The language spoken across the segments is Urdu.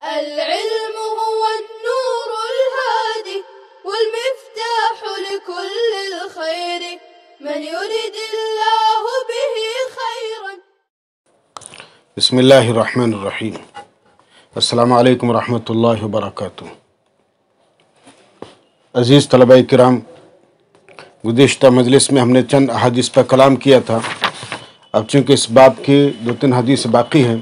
العلم هو النور الهادي والمفتاح لكل الخير من يريد الله به خيرا. بسم الله الرحمن الرحیم. السلام علیکم ورحمۃ اللہ وبرکاتہ. عزیز طلبہ کرام، گزشتہ مجلس میں ہم نے چند احادیث پر کلام کیا تھا. اب چونکہ اس باب کی 2-3 حدیث باقی ہیں،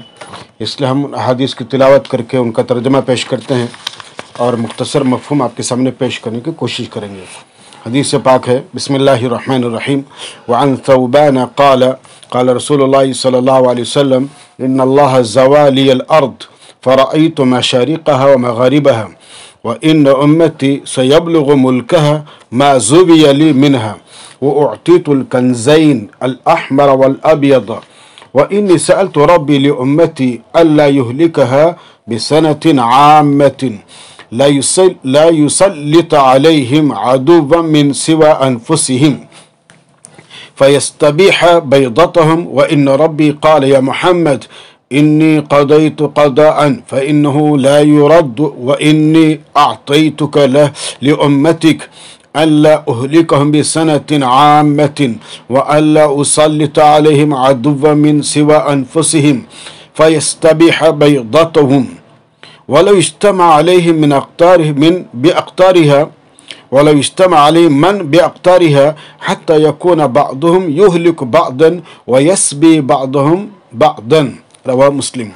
اس لیے ہم احادیث کی تلاوت کر کے ان کا ترجمہ پیش کرتے ہیں اور مختصر مفہوم آپ کے سامنے پیش کرنے کی کوشش کریں گے. حدیث پاک ہے، بسم اللہ الرحمن الرحیم. وعن ثوبان قال قال رسول اللہ صلی اللہ علیہ وسلم ان اللہ زوى لي الارض فرأيت مشارقها ومغاربها وان امتي سيبلغ ملكها ما زوي لي منها وأعطيت الكنزين الأحمر والأبيض وإني سألت ربي لأمتي ألا يهلكها بسنة عامة لا يسلط عليهم عدوا من سوى أنفسهم فيستبيح بيضتهم وإن ربي قال يا محمد إني قضيت قضاء فإنه لا يرد وإني أعطيتك له لأمتك ألا أهلكهم بسنة عامة وألا أسلط عليهم عدوا من سوى أنفسهم فيستبيح بيضتهم ولو اجتمع عليهم ولو اجتمع عليهم من بأقطارها حتى يكون بعضهم يهلك بعضا ويسبي بعضهم بعضا. رواه مسلم.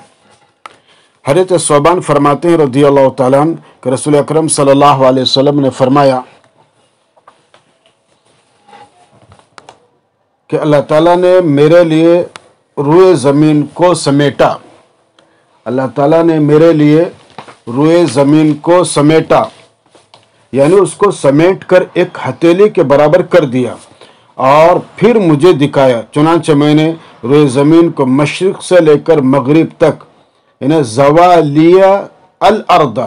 حضرت ثوبان فرماتے ہیں رضی اللہ تعالیٰ عنہ کہ رسول اکرم صلی اللہ علیہ وسلم نے فرمایا کہ اللہ تعالیٰ نے میرے لیے روئے زمین کو سمیٹا. اللہ تعالیٰ نے میرے لیے روئے زمین کو سمیٹا، یعنی اس کو سمیٹ کر ایک ہتھیلی کے برابر کر دیا اور پھر مجھے دکھایا. چنانچہ میں نے روئے زمین کو مشرق سے لے کر مغرب تک، یعنی زوا لیا الارض،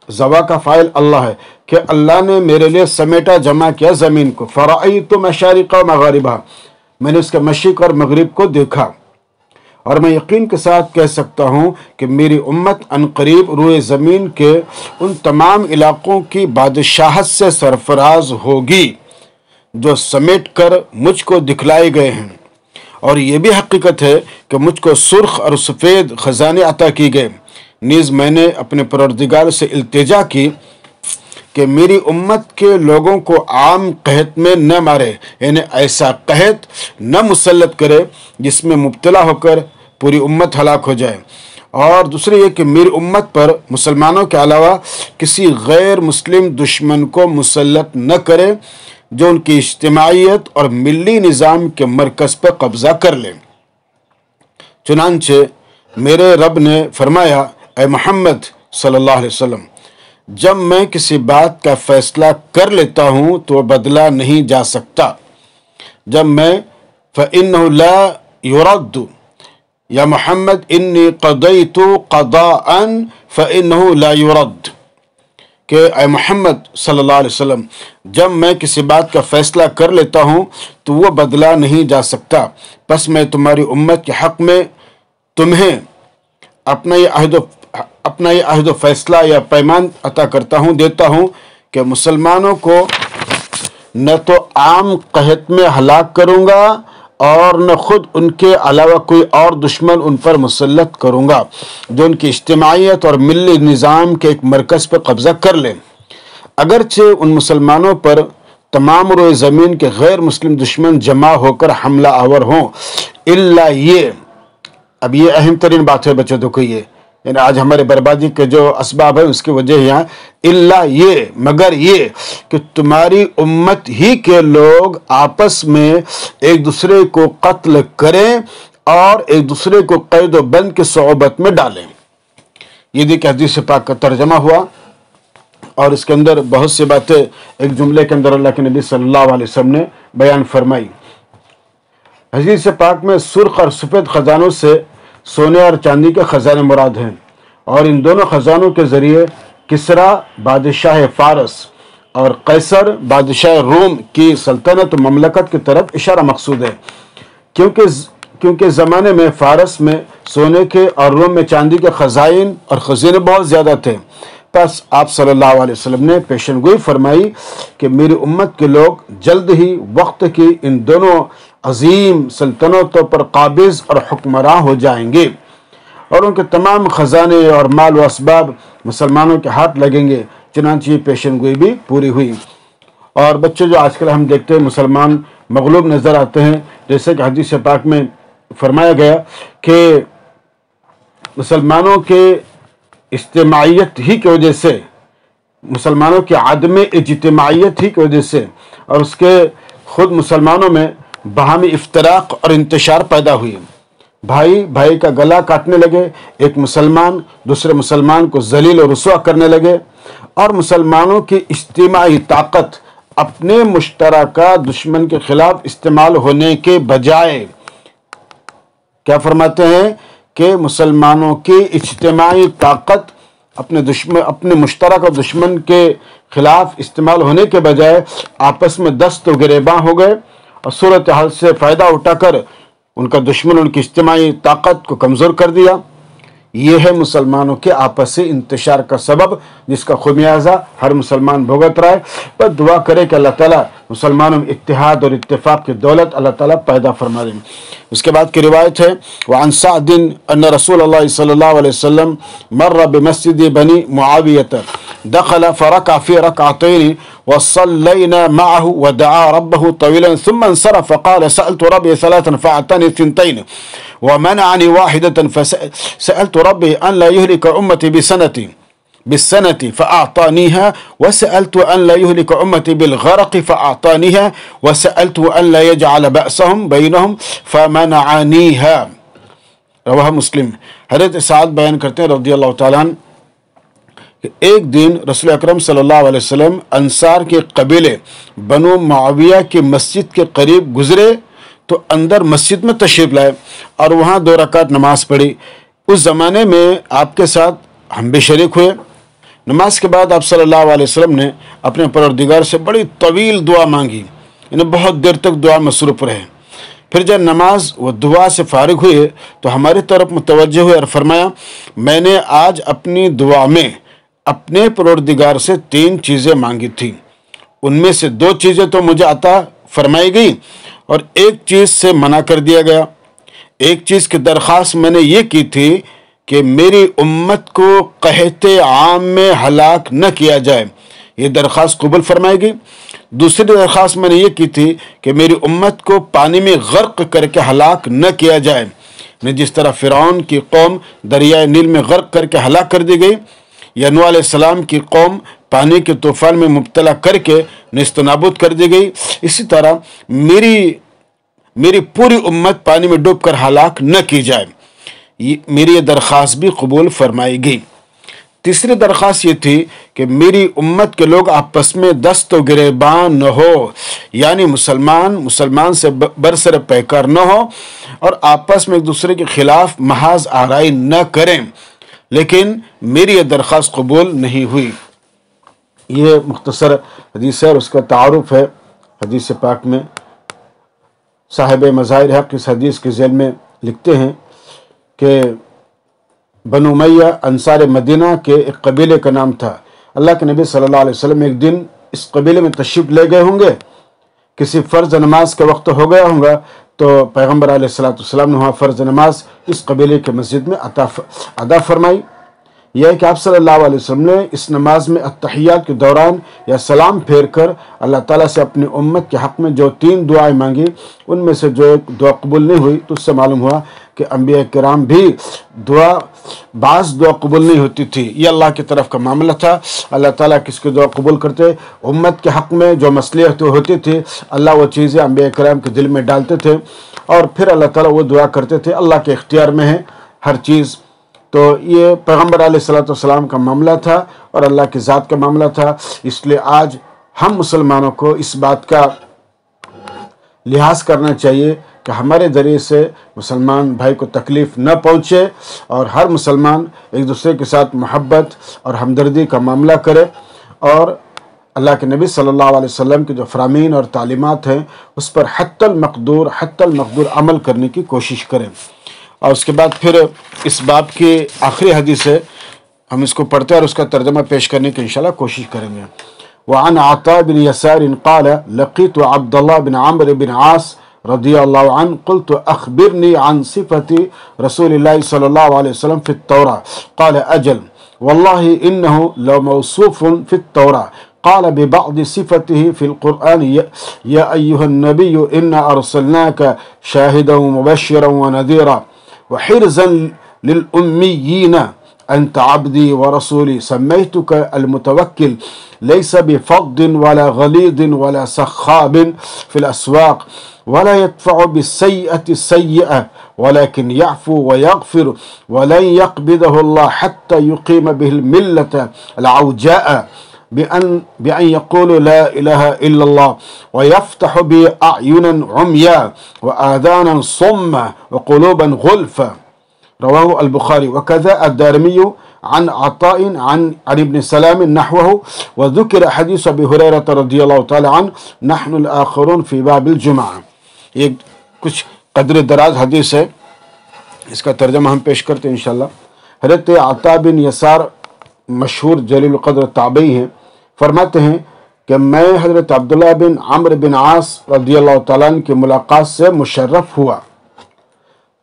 زوا کا فاعل اللہ ہے کہ اللہ نے میرے لیے سمیٹا، جمع کیا زمین کو. فرأیت مشارق و مغاربہ، میں نے اس کے مشرق اور مغرب کو دیکھا، اور میں یقین کے ساتھ کہہ سکتا ہوں کہ میری امت عنقریب روئے زمین کے ان تمام علاقوں کی بادشاہت سے سرفراز ہوگی جو سمیٹ کر مجھ کو دکھلائے گئے ہیں. اور یہ بھی حقیقت ہے کہ مجھ کو سرخ اور سفید خزانے عطا کی گئے. نیز میں نے اپنے پروردگار سے التجا کی کہ میری امت کے لوگوں کو عام قحط میں نہ مارے، یعنی ایسا قحط نہ مسلط کرے جس میں مبتلا ہو کر پوری امت ہلاک ہو جائے. اور دوسری یہ کہ میری امت پر مسلمانوں کے علاوہ کسی غیر مسلم دشمن کو مسلط نہ کرے جو ان کی اجتماعیت اور ملی نظام کے مرکز پر قبضہ کر لے. چنانچہ میرے رب نے فرمایا، اے محمد صلی اللہ علیہ وسلم، جب میں کسی بات کا فیصلہ کر لیتا ہوں تو بدلا نہیں جا سکتا. جب میں فَإِنَّهُ لَا يُرَدُّ یا محمد انی قضیت قضاء فَإِنَّهُ لَا يُرَدُّ، کہ اے محمد صلی اللہ علیہ وسلم، جب میں کسی بات کا فیصلہ کر لیتا ہوں تو وہ بدلا نہیں جا سکتا. پس میں تمہاری امت کے حق میں تمہیں اپنا یہ عہد و فیصلہ یا پیمان عطا کرتا ہوں، دیتا ہوں کہ مسلمانوں کو نہ تو عام قحط میں ہلاک کروں گا اور نہ خود ان کے علاوہ کوئی اور دشمن ان پر مسلط کروں گا جو ان کی اجتماعیت اور ملی نظام کے ایک مرکز پر قبضہ کر لیں. اگرچہ ان مسلمانوں پر تمام روئے زمین کے غیر مسلم دشمن جمع ہو کر حملہ آور ہوں، الا یہ، اب یہ اہم ترین بات ہے بچوں کو، یہ یعنی آج ہمارے بربادی کے جو اسباب ہیں اس کی وجہ یہاں الا یہ، مگر یہ کہ تمہاری امت ہی کے لوگ آپس میں ایک دوسرے کو قتل کریں اور ایک دوسرے کو قید و بند کی صعوبت میں ڈالیں. یہ دیکھ حدیث پاک کا ترجمہ ہوا اور اس کے اندر بہت سی باتیں ایک جملے کے اندر اللہ کے نبی صلی اللہ علیہ وسلم نے بیان فرمائی. حدیث پاک میں سرخ اور سفید خزانوں سے سونے اور چاندی کے خزانے مراد ہیں، اور ان دونوں خزانوں کے ذریعے کسرا بادشاہ فارس اور قیصر بادشاہ روم کی سلطنت و مملکت کی طرف اشارہ مقصود ہے، کیونکہ زمانے میں فارس میں سونے کے اور روم میں چاندی کے خزائن اور خزینے بہت زیادہ تھے. بس آپ صلی اللہ علیہ وسلم نے پیشن گوئی فرمائی کہ میری امت کے لوگ جلد ہی وقت کی ان دونوں عظیم سلطنتوں پر قابض اور حکمراں ہو جائیں گے اور ان کے تمام خزانے اور مال و اسباب مسلمانوں کے ہاتھ لگیں گے. چنانچہ یہ پیشن گوئی بھی پوری ہوئی. اور بچے جو آج کل ہم دیکھتے ہیں مسلمان مغلوب نظر آتے ہیں، جیسے کہ حدیث پاک میں فرمایا گیا کہ مسلمانوں کے اجتماعیت ہی کی وجہ سے، مسلمانوں کے عدم اجتماعیت ہی کی وجہ سے اور اس کے خود مسلمانوں میں باہمی افتراق اور انتشار پیدا ہوئی. بھائی بھائی کا گلا کاٹنے لگے، ایک مسلمان دوسرے مسلمان کو ذلیل و رسوا کرنے لگے، اور مسلمانوں کی اجتماعی طاقت اپنے مشترکہ دشمن کے خلاف استعمال ہونے کے بجائے، کیا فرماتے ہیں کہ مسلمانوں کی اجتماعی طاقت اپنے مشترکہ دشمن کے خلاف استعمال ہونے کے بجائے آپس میں دست و گریباں ہو گئے اور صورتحال سے فائدہ اٹھا کر ان کا دشمن ان کی اجتماعی طاقت کو کمزور کر دیا. یہ ہے مسلمانوں کے آپسی انتشار کا سبب، جس کا خمیازہ ہر مسلمان بھگت رہا ہے. بس دعا کرے کہ اللہ تعالیٰ مسلمانوں میں اتحاد اور اتفاق کی دولت اللہ تعالیٰ پیدا فرما دیں. اس کے بعد کی روایت ہے وعن سعد ان رسول اللہ صلی اللہ علیہ وسلم مر بمسجد بنی معاویۃ دخل فركع في ركعتين وصلينا معه ودعا ربه طويلا ثم انصرف فقال سألت ربي ثلاثا فأعطاني ثنتين ومنعني واحدة فسألت ربي أن لا يهلك أمتي بالسنة فأعطانيها وسألت أن لا يهلك أمتي بالغرق فأعطانيها وسألت أن لا يجعل بأسهم بينهم فمنعنيها. رواہ مسلم. حضرت سعد بیان کرتے ہیں رضی اللہ تعالیٰ عنہ کہ ایک دن رسول اکرم صلی اللہ علیہ وسلم انصار کے قبیلے بنو معاویہ کی مسجد کے قریب گزرے تو اندر مسجد میں تشریف لائے اور وہاں 2 رکعت نماز پڑھی. اس زمانے میں آپ کے ساتھ ہم بھی شریک ہوئے. نماز کے بعد آپ صلی اللہ علیہ وسلم نے اپنے پروردگار سے بڑی طویل دعا مانگی، انہیں بہت دیر تک دعا مصروف رہے. پھر جب نماز و دعا سے فارغ ہوئے تو ہماری طرف متوجہ ہوئے اور فرمایا میں نے آج اپنی دعا میں اپنے پروردگار سے 3 چیزیں مانگی تھیں، ان میں سے 2 چیزیں تو مجھے عطا فرمائی گئی اور 1 چیز سے منع کر دیا گیا. ایک چیز کی درخواست میں نے یہ کی تھی کہ میری امت کو قحط عام میں ہلاک نہ کیا جائے، یہ درخواست قبول فرمائی گئی. دوسری درخواست میں نے یہ کی تھی کہ میری امت کو پانی میں غرق کر کے ہلاک نہ کیا جائے، جس طرح فرعون کی قوم دریائے نیل میں غرق کر کے ہلاک کر دی گئی، یا نوح علیہ السلام کی قوم پانی کے طوفان میں مبتلا کر کے نیست و نابود کر دی گئی، اسی طرح میری پوری امت پانی میں ڈوب کر ہلاک نہ کی جائے. میری یہ درخواست بھی قبول فرمائی گئی. تیسری درخواست یہ تھی کہ میری امت کے لوگ آپس میں دست و گریباں نہ ہو، یعنی مسلمان سے برسر پیکار نہ ہو اور آپس میں ایک دوسرے کے خلاف محاذ آرائی نہ کریں، لیکن میری یہ درخواست قبول نہیں ہوئی. یہ مختصر حدیث ہے اور اس کا تعارف ہے حدیث پاک میں. صاحب مظاہر حق اس حدیث کے ذیل میں لکھتے ہیں کہ بنو امیہ انصار مدینہ کے ایک قبیلے کا نام تھا. اللہ کے نبی صلی اللہ علیہ وسلم ایک دن اس قبیلے میں تشریف لے گئے ہوں گے، کسی فرض نماز کا وقت ہو گیا ہوگا تو پیغمبر علیہ السلام نے وہاں فرض نماز اس قبیلے کے مسجد میں ادا فرمائی. یہ ہے کہ آپ صلی اللہ علیہ وسلم نے اس نماز میں التحیات کے دوران یا سلام پھیر کر اللہ تعالیٰ سے اپنی امت کے حق میں جو 3 دعائیں مانگی، ان میں سے جو ایک دعا قبول نہیں ہوئی تو اس سے معلوم ہوا کہ انبیاء کرام بھی بعض دعا قبول نہیں ہوتی تھی. یہ اللہ کی طرف کا معاملہ تھا. اللہ تعالیٰ کس کی دعا قبول کرتے، امت کے حق میں جو مصلحت ہوتی تھی اللہ وہ چیزیں انبیاء کرام کے دل میں ڈالتے تھے اور پھر اللہ تعالیٰ وہ دعا کرتے تھے. اللہ کے اختیار میں ہے ہر چیز. تو یہ پیغمبر علیہ السلام کا معاملہ تھا اور اللہ کی ذات کا معاملہ تھا. اس لیے آج ہم مسلمانوں کو اس بات کا لحاظ کرنا چاہیے کہ ہمارے ذریعے سے مسلمان بھائی کو تکلیف نہ پہنچے اور ہر مسلمان ایک دوسرے کے ساتھ محبت اور ہمدردی کا معاملہ کرے اور اللہ کے نبی صلی اللہ علیہ وسلم کے جو فرامین اور تعلیمات ہیں اس پر حتی المقدور عمل کرنے کی کوشش کریں۔ اور اس کے بعد پھر اس باب کی آخری حدیث ہے، ہم اس کو پڑھتے ہیں اور اس کا ترجمہ پیش کرنے کی انشاءاللہ کوشش کریں گے۔ وعن عطاء بن يسار قال لقيت عبد الله بن عمرو بن عاص رضي الله عنه قلت أخبرني عن صفة رسول الله صلى الله عليه وسلم في التوراة قال أجل والله إنه لموصوف في التوراة قال ببعض صفته في القرآن يا أيها النبي إنا أرسلناك شاهدا ومبشرا ونذيرا وحرزا للأميين أنت عبدي ورسولي سميتك المتوكل ليس بفض ولا غليظ ولا سخاب في الأسواق ولا يدفع بالسيئة السيئة ولكن يعفو ويغفر ولن يقبضه الله حتى يقيم به الملة العوجاء بأن يقول لا إله إلا الله ويفتح به أعينا عمياء وآذانا صما وقلوبا غلفا رواه البخاري وكذا الدارمي عن عطاء عن ابن سلام نحوه وذكر حديث أبي هريرة رضي الله تعالى عنه نحن الآخرون في باب الجمعة۔ یہ کچھ قدر دراز حدیث ہے، اس کا ترجمہ ہم پیش کرتے ہیں انشاءاللہ۔ حضرت عطاء بن یسار مشہور جلیل القدر تابعی ہیں، فرماتے ہیں کہ میں حضرت عبداللہ بن عمرو بن عاص رضی اللہ تعالیٰ عنہ کی ملاقات سے مشرف ہوا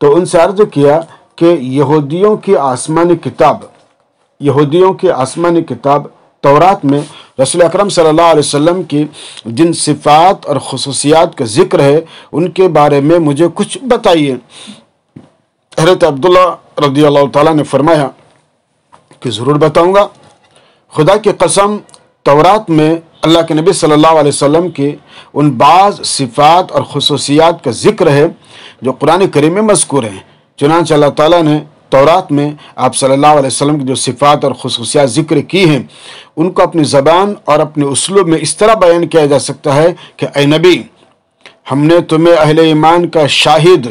تو ان سے عرض کیا کہ یہودیوں کی آسمانی کتاب تورات میں رسول اکرم صلی اللہ علیہ وسلم کی جن صفات اور خصوصیات کا ذکر ہے ان کے بارے میں مجھے کچھ بتائیے۔ حضرت عبداللہ رضی اللہ تعالیٰ نے فرمایا کہ ضرور بتاؤں گا، خدا کی قسم تورات میں اللہ کے نبی صلی اللہ علیہ وسلم کی ان بعض صفات اور خصوصیات کا ذکر ہے جو قرآن کریم میں مذکور ہیں۔ چنانچہ اللہ تعالیٰ نے تورات میں آپ صلی اللہ علیہ وسلم کی جو صفات اور خصوصیات ذکر کی ہیں ان کو اپنی زبان اور اپنے اسلوب میں اس طرح بیان کیا جا سکتا ہے کہ اے نبی، ہم نے تمہیں اہل ایمان کا شاہد،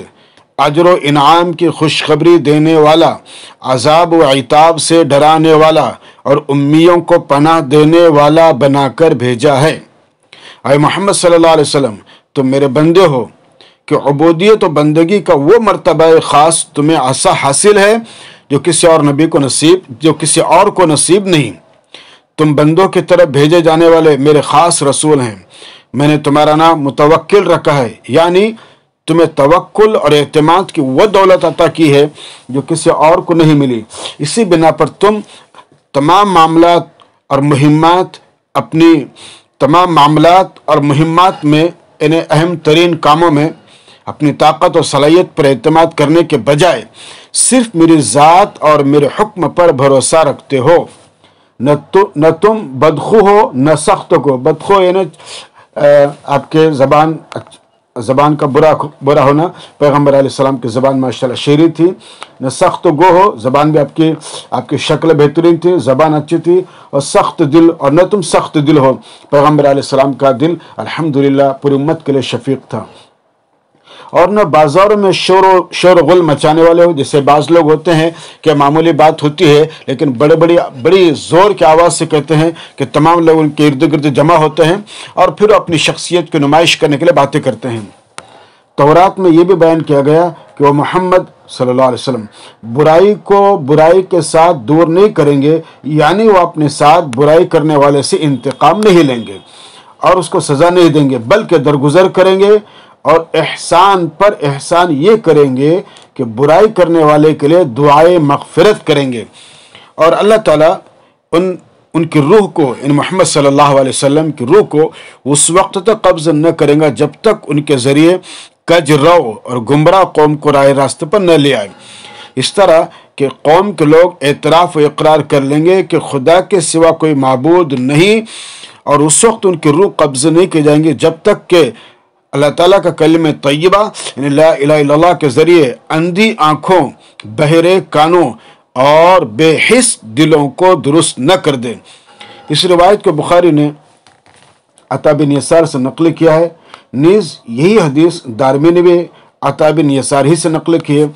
اجر و انعام کی خوشخبری دینے والا، عذاب و عتاب سے ڈرانے والا اور امیوں کو پناہ دینے والا بنا کر بھیجا ہے۔ اے محمد صلی اللہ علیہ وسلم، تم میرے بندے ہو کہ عبودیت و بندگی کا وہ مرتبہ خاص تمہیں ایسا حاصل ہے جو کسی اور کو نصیب نہیں۔ تم بندوں کی طرف بھیجے جانے والے میرے خاص رسول ہیں۔ میں نے تمہارا نام متوکل رکھا ہے، یعنی تمہیں توکل اور اعتماد کی وہ دولت عطا کی ہے جو کسی اور کو نہیں ملی۔ اسی بنا پر تم تمام معاملات اور مہمات میں انہیں اہم ترین کاموں میں اپنی طاقت اور صلاحیت پر اعتماد کرنے کے بجائے صرف میری ذات اور میرے حکم پر بھروسہ رکھتے ہو۔ نہ تم بدخو ہو نہ سخت کو، بدخو یعنی آپ کے زبان کا برا ہونا، پیغمبر علیہ السلام کی زبان ماشاءاللہ شیریں تھی۔ نہ سخت گو ہو، زبان بھی آپ کی شکل بہترین تھی، زبان اچھی تھی، اور سخت دل، اور نہ تم سخت دل ہو، پیغمبر علیہ السلام کا دل الحمدللہ پوری امت کے لیے شفیق تھا۔ اور نہ بازاروں میں شور و غل مچانے والے ہو، جیسے بعض لوگ ہوتے ہیں کہ معمولی بات ہوتی ہے لیکن بڑی زور کی آواز سے کہتے ہیں کہ تمام لوگ ان کے ارد گرد جمع ہوتے ہیں اور پھر اپنی شخصیت کی نمائش کرنے کے لیے باتیں کرتے ہیں۔ تورات میں یہ بھی بیان کیا گیا کہ وہ محمد صلی اللہ علیہ وسلم برائی کو برائی کے ساتھ دور نہیں کریں گے، یعنی وہ اپنے ساتھ برائی کرنے والے سے انتقام نہیں لیں گے اور اس کو سزا نہیں دیں گے، بلکہ درگزر کریں گے اور احسان پر احسان یہ کریں گے کہ برائی کرنے والے کے لیے دعائے مغفرت کریں گے، اور اللہ تعالیٰ ان کی روح کو، ان محمد صلی اللہ علیہ وسلم کی روح کو اس وقت تک قبض نہ کریں گا جب تک ان کے ذریعے کج رو اور گمراہ قوم کو راہ راستے پر نہ لے آئے۔ اس طرح کہ قوم کے لوگ اعتراف و اقرار کر لیں گے کہ خدا کے سوا کوئی معبود نہیں، اور اس وقت ان کی روح قبض نہیں کی جائیں گے جب تک کہ اللہ تعالیٰ کا کلمہ طیبہ یعنی لا الہ الا اللہ کے ذریعے اندھی آنکھوں، بہرے کانوں اور بے حس دلوں کو درست نہ کر دے۔ اس روایت کو بخاری نے عطا بن یسار سے نقل کیا ہے، نیز یہی حدیث دارمی نے بھی عطا بن یسار ہی سے نقل کی ہے۔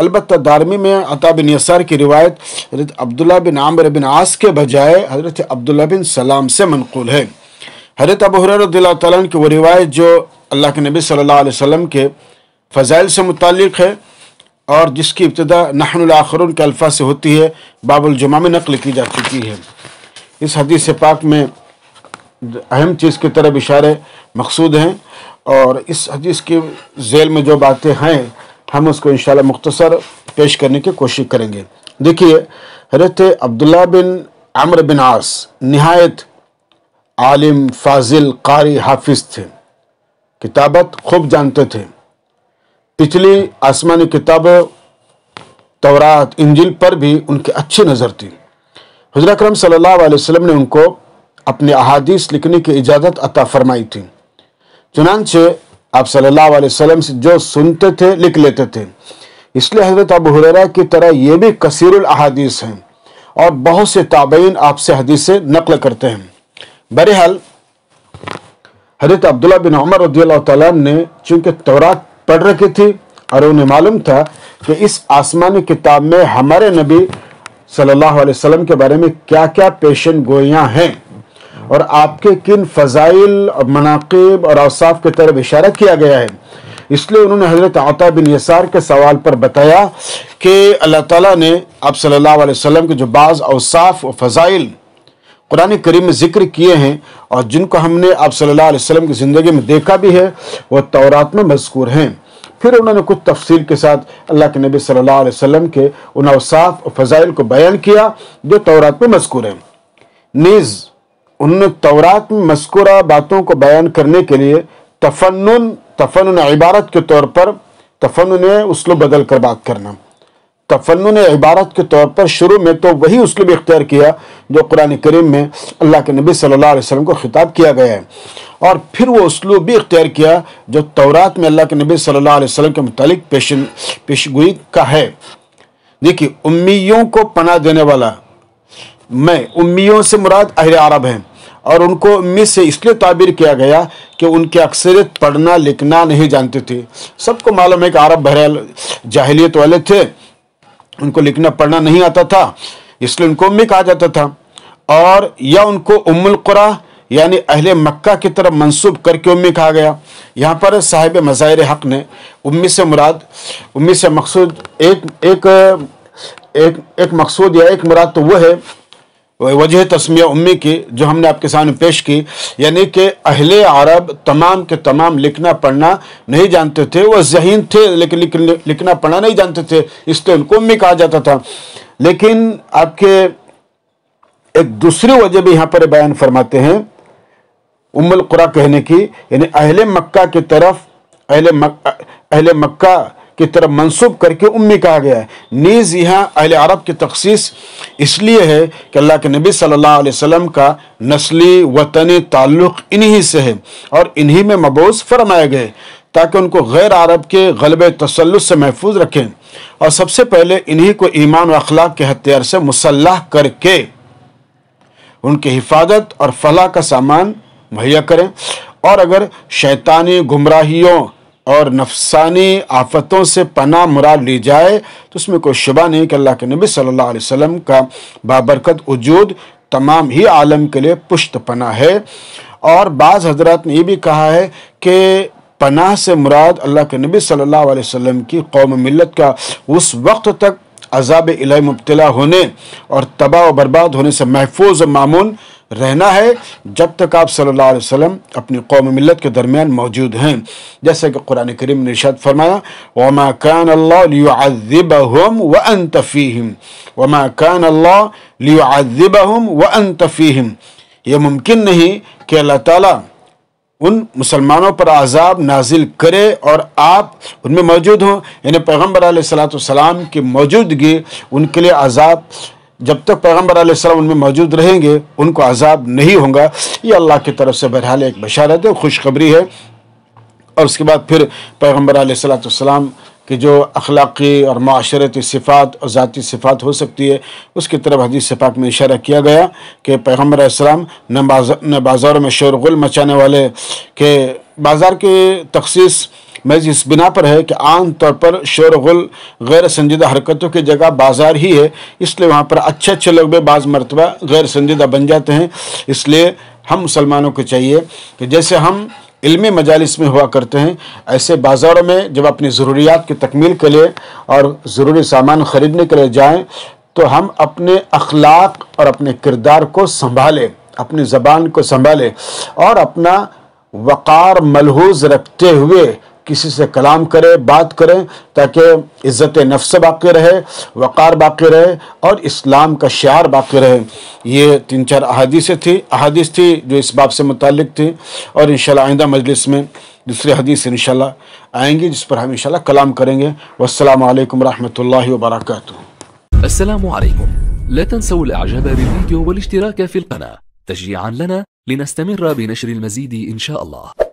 البتہ دارمی میں عطا بن یسار کی روایت حضرت عبداللہ بن عمرو بن عاص کے بجائے حضرت عبداللہ بن سلام سے منقول ہے۔ حضرت ابو ہریرہ رضی اللہ تعالیٰ عنہ کی وہ روایت جو اللہ کے نبی صلی اللہ علیہ وسلم کے فضائل سے متعلق ہے اور جس کی ابتدا نحن الاخرون کے الفاظ سے ہوتی ہے، باب الجمعہ میں نقل کی جا چکی ہے۔ اس حدیث پاک میں اہم چیز کی طرف اشارے مقصود ہیں، اور اس حدیث کی ذیل میں جو باتیں ہیں ہم اس کو انشاءاللہ مختصر پیش کرنے کی کوشش کریں گے۔ دیکھیے، حضرت عبداللہ بن عمرو بن عاص نہایت عالم، فاضل، قاری، حافظ تھے، کتابت خوب جانتے تھے، پچھلی آسمانی کتابوں تورات، انجیل پر بھی ان کی اچھی نظر تھی۔ حضور اکرم صلی اللہ علیہ وسلم نے ان کو اپنے احادیث لکھنے کی اجازت عطا فرمائی تھی، چنانچہ آپ صلی اللہ علیہ وسلم سے جو سنتے تھے لکھ لیتے تھے۔ اس لیے حضرت ابو ہریرہ کی طرح یہ بھی کثیر الاحادیث ہیں اور بہت سے تابعین آپ سے حدیثیں نقل کرتے ہیں۔ بہرحال حضرت عبداللہ بن عمر رضی اللہ تعالیٰ نے چونکہ تورات پڑھ رکھی تھی اور انہیں معلوم تھا کہ اس آسمانی کتاب میں ہمارے نبی صلی اللہ علیہ وسلم کے بارے میں کیا کیا پیشن گوئیاں ہیں اور آپ کے کن فضائل اور مناقب اور اوصاف کی طرف اشارہ کیا گیا ہے، اس لیے انہوں نے حضرت عطا بن یسار کے سوال پر بتایا کہ اللہ تعالیٰ نے آپ صلی اللہ علیہ وسلم کے جو بعض اوصاف و فضائل قرآن کریم میں ذکر کیے ہیں اور جن کو ہم نے آپ صلی اللہ علیہ وسلم کی زندگی میں دیکھا بھی ہے، وہ تورات میں مذکور ہیں۔ پھر انہوں نے کچھ تفصیل کے ساتھ اللہ کے نبی صلی اللہ علیہ وسلم کے ان اوصاف و فضائل کو بیان کیا جو تورات میں مذکور ہیں۔ نیز انہوں نے تورات میں مذکورہ باتوں کو بیان کرنے کے لیے تفنن عبارت کے طور پر، تفنن اسلوب بدل کر بات کرنا، تفنن عبارت کے طور پر شروع میں تو وہی اسلوب اختیار کیا جو قرآن کریم میں اللہ کے نبی صلی اللہ علیہ وسلم کو خطاب کیا گیا ہے، اور پھر وہ اسلوب بھی اختیار کیا جو تورات میں اللہ کے نبی صلی اللہ علیہ وسلم کے متعلق پیشگوئی کا ہے۔ دیکھیے، امیوں کو پناہ دینے والا، میں امیوں سے مراد اہل عرب ہیں، اور ان کو امی سے اس لیے تعبیر کیا گیا کہ ان کی اکثریت پڑھنا لکھنا نہیں جانتے تھے۔ سب کو معلوم ہے کہ عرب بہرحال جاہلیت والے تھے، ان کو لکھنا پڑھنا نہیں آتا تھا، اس لیے ان کو امی کہا جاتا تھا، اور یا ان کو ام القریٰ یعنی اہل مکہ کی طرف منسوب کر کے امی کہا گیا۔ یہاں پر صاحب مظاہر حق نے امی سے مقصود ایک مقصود یا ایک مراد تو وہ ہے وجہ تسمیہ امی کی جو ہم نے آپ کے سامنے پیش کی، یعنی کہ اہل عرب تمام کے تمام لکھنا پڑھنا نہیں جانتے تھے، وہ ذہین تھے لیکن لکھنا پڑھنا نہیں جانتے تھے، اس لیے ان کو امی کہا جاتا تھا۔ لیکن آپ کے ایک دوسری وجہ بھی یہاں پر بیان فرماتے ہیں ام القریٰ کہنے کی، یعنی اہل مکہ کی طرف اہل مکہ کی طرف منسوب کر کے امی کہا گیا ہے۔ نیز یہاں اہل عرب کی تخصیص اس لیے ہے کہ اللہ کے نبی صلی اللہ علیہ وسلم کا نسلی وطنی تعلق انہی سے ہے اور انہی میں مبعوث فرمائے گئے تاکہ ان کو غیر عرب کے غلبہ تسلط سے محفوظ رکھیں، اور سب سے پہلے انہی کو ایمان و اخلاق کے ہتھیار سے مسلح کر کے ان کی حفاظت اور فلاح کا سامان مہیا کریں، اور اگر شیطانی گمراہیوں اور نفسانی آفتوں سے پناہ مراد لی جائے تو اس میں کوئی شبہ نہیں کہ اللہ کے نبی صلی اللہ علیہ وسلم کا بابرکت وجود تمام ہی عالم کے لیے پشت پناہ ہے۔ اور بعض حضرات نے یہ بھی کہا ہے کہ پناہ سے مراد اللہ کے نبی صلی اللہ علیہ وسلم کی قوم ملت کا اس وقت تک عذاب الہی مبتلا ہونے اور تباہ و برباد ہونے سے محفوظ و مامون رہنا ہے جب تک آپ صلی اللہ علیہ وسلم اپنی قوم ملت کے درمیان موجود ہیں، جیسے کہ قرآن کریم نے ارشاد فرمایا وَمَا كَانَ اللَّهُ لِيُعَذِّبَهُمْ وَأَنْتَ فِيهِمْ وَمَا كَانَ اللَّهُ لِيُعَذِّبَهُمْ وَأَنْتَ فِيهِمْ، یہ ممکن نہیں کہ اللہ تعالیٰ ان مسلمانوں پر عذاب نازل کرے اور آپ ان میں موجود ہوں، یعنی پیغمبر علیہ السلام کی موجودگی ان کے لیے عذاب، جب تک پیغمبر علیہ السلام ان میں موجود رہیں گے ان کو عذاب نہیں ہوگا۔ یہ اللہ کی طرف سے بہرحال ایک بشارت ہے، خوشخبری ہے۔ اور اس کے بعد پھر پیغمبر علیہ السلام کی جو اخلاقی اور معاشرتی صفات اور ذاتی صفات ہو سکتی ہے اس کی طرف حدیث پاک میں اشارہ کیا گیا کہ پیغمبر علیہ السلام نہ بازاروں میں شور غل مچانے والے، کہ بازار کی تخصیص محض اس بنا پر ہے کہ عام طور پر شور غل غیر سنجیدہ حرکتوں کی جگہ بازار ہی ہے، اس لیے وہاں پر اچھے اچھے لوگ بھی بعض مرتبہ غیر سنجیدہ بن جاتے ہیں۔ اس لیے ہم مسلمانوں کو چاہیے کہ جیسے ہم علمی مجالس میں ہوا کرتے ہیں، ایسے بازاروں میں جب اپنی ضروریات کی تکمیل کے لیے اور ضروری سامان خریدنے کے لیے جائیں تو ہم اپنے اخلاق اور اپنے کردار کو سنبھالیں، اپنی زبان کو سنبھالیں اور اپنا وقار ملحوظ رکھتے ہوئے کسی سے کلام کریں، بات کریں، تاکہ عزت نفس باقی رہے، وقار باقی رہے اور اسلام کا شعار باقی رہے۔ یہ 3-4 احادیث تھی جو اس باب سے متعلق تھی، اور انشاءاللہ آئندہ مجلس میں دوسری حدیث انشاءاللہ آئیں گی جس پر ہم انشاءاللہ کلام کریں گے۔ والسلام علیکم ورحمۃ اللہ وبرکاتہ۔ السلام عليكم. لا تنسوا الاعجاب بالفيديو والاشتراك في القناة تشجيعا لنا لنستمر بنشر المزيد إن شاء الله.